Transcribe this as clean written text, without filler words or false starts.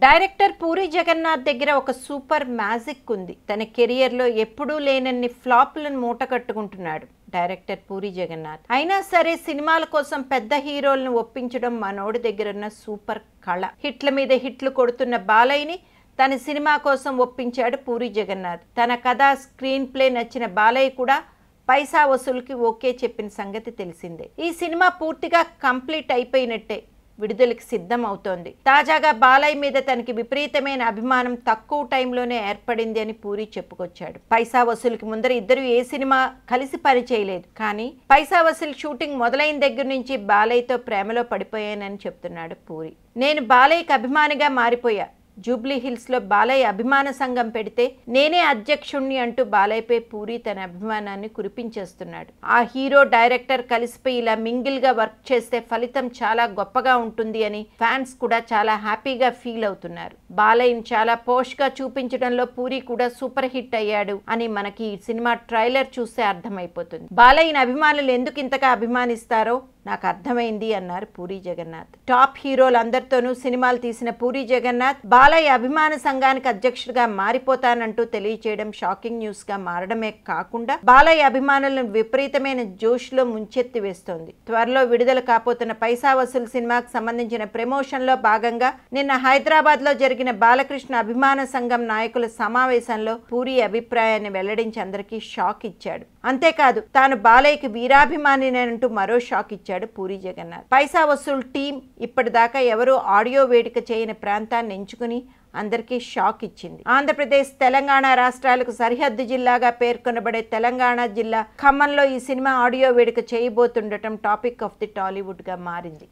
Director puri Jagannadh దగ్గర ఒక super magic ఉంది. తన కెరియర్లో ఎప్పుడూ లేనన్ని ఫ్లాప్లను మూట కట్టుకుంటున్నాడు డైరెక్టర్ పూరి జగన్నాథ్. అయినా సరే సినిమాల కోసం పెద్ద హీరోలను ఒప్పించడం మనోడి దగ్గర ఉన్న సూపర్ కళ. హిట్ల మీద హిట్లు కొడుతున్న బాలయ్యని తన సినిమా కోసం ఒప్పించాడు పూరి జగన్నాథ్. తన కథ, స్క్రీన్ ప్లే నచ్చిన బాలయ్య కూడా పైసా వసూలుకి ఓకే చెప్పిన సంగతి తెలిసిందే. ఈ సినిమా పూర్తిగా కంప్లీట్ అయిపోయినట్టే, విడుదలకి సిద్ధం అవుతోంది. తాజాగా బాలయ్య మీద తనకి విపరీతమైన అభిమానం తక్కువ టైంలోనే ఏర్పడింది అని పూరి చెప్పుకొచ్చాడు. పైసా వసూలుకి ముందర ఇద్దరు ఏ సినిమా కలిసి పని చేయలేదు, కానీ పైసా వసూలు షూటింగ్ మొదలైన దగ్గర నుంచి బాలయ్యతో ప్రేమలో పడిపోయానని చెప్తున్నాడు పూరి. నేను బాలయ్యకి అభిమానిగా మారిపోయా. జూబ్లీ హిల్స్ లో బాలయ్య అభిమాన సంఘం పెడితే నేనే అధ్యక్షుణ్ణి అంటూ బాలయ్యపై పూరి తన అభిమానాన్ని కురిపించేస్తున్నాడు. ఆ హీరో డైరెక్టర్ కలిసిపోయి ఇలా మింగిల్ గా వర్క్ చేస్తే ఫలితం చాలా గొప్పగా ఉంటుంది అని ఫ్యాన్స్ కూడా చాలా హ్యాపీగా ఫీల్ అవుతున్నారు. బాలయ్యని చాలా పోష్ గా చూపించడంలో పూరి కూడా సూపర్ హిట్ అయ్యాడు అని మనకి ఈ సినిమా ట్రైలర్ చూస్తే అర్థమైపోతుంది. బాలయ్యని అభిమానులు ఎందుకు ఇంతగా అభిమానిస్తారో నాకు అర్థమైంది అన్నారు పూరి జగన్నాథ్. టాప్ హీరోలందరితోనూ సినిమాలు తీసిన పూరి జగన్నాథ్ బాలయ్య అభిమాన సంఘానికి అధ్యక్షుడిగా మారిపోతానంటూ తెలియచేయడం షాకింగ్ న్యూస్ గా మారడమే కాకుండా బాలయ్య అభిమానులను విపరీతమైన జోష్ లో ముంచెత్తి వేస్తోంది. త్వరలో విడుదల కాబోతున్న పైసా వసూలు సినిమాకు సంబంధించిన ప్రమోషన్ లో భాగంగా నిన్న హైదరాబాద్ లో జరిగిన బాలకృష్ణ అభిమాన సంఘం నాయకుల సమావేశంలో పూరి అభిప్రాయాన్ని వెల్లడించి అందరికీ షాక్ ఇచ్చాడు. అంతేకాదు తాను బాలయ్యకి వీరాభిమానినంటూ మరో షాక్ ఇచ్చాడు పూరి జగన్నాథ్. పైసా వసూల్ టీం ఇప్పటిదాకా ఎవరూ ఆడియో వేడుక చేయని ప్రాంతాన్ని ఎంచుకుని అందరికీ షాక్ ఇచ్చింది. ఆంధ్రప్రదేశ్, తెలంగాణ రాష్ట్రాలకు సరిహద్దు జిల్లాగా పేర్కొనబడే తెలంగాణ జిల్లా ఖమ్మంలో ఈ సినిమా ఆడియో వేడుక చేయబోతుండటం టాపిక్ ఆఫ్ ది టాలీవుడ్ గా మారింది.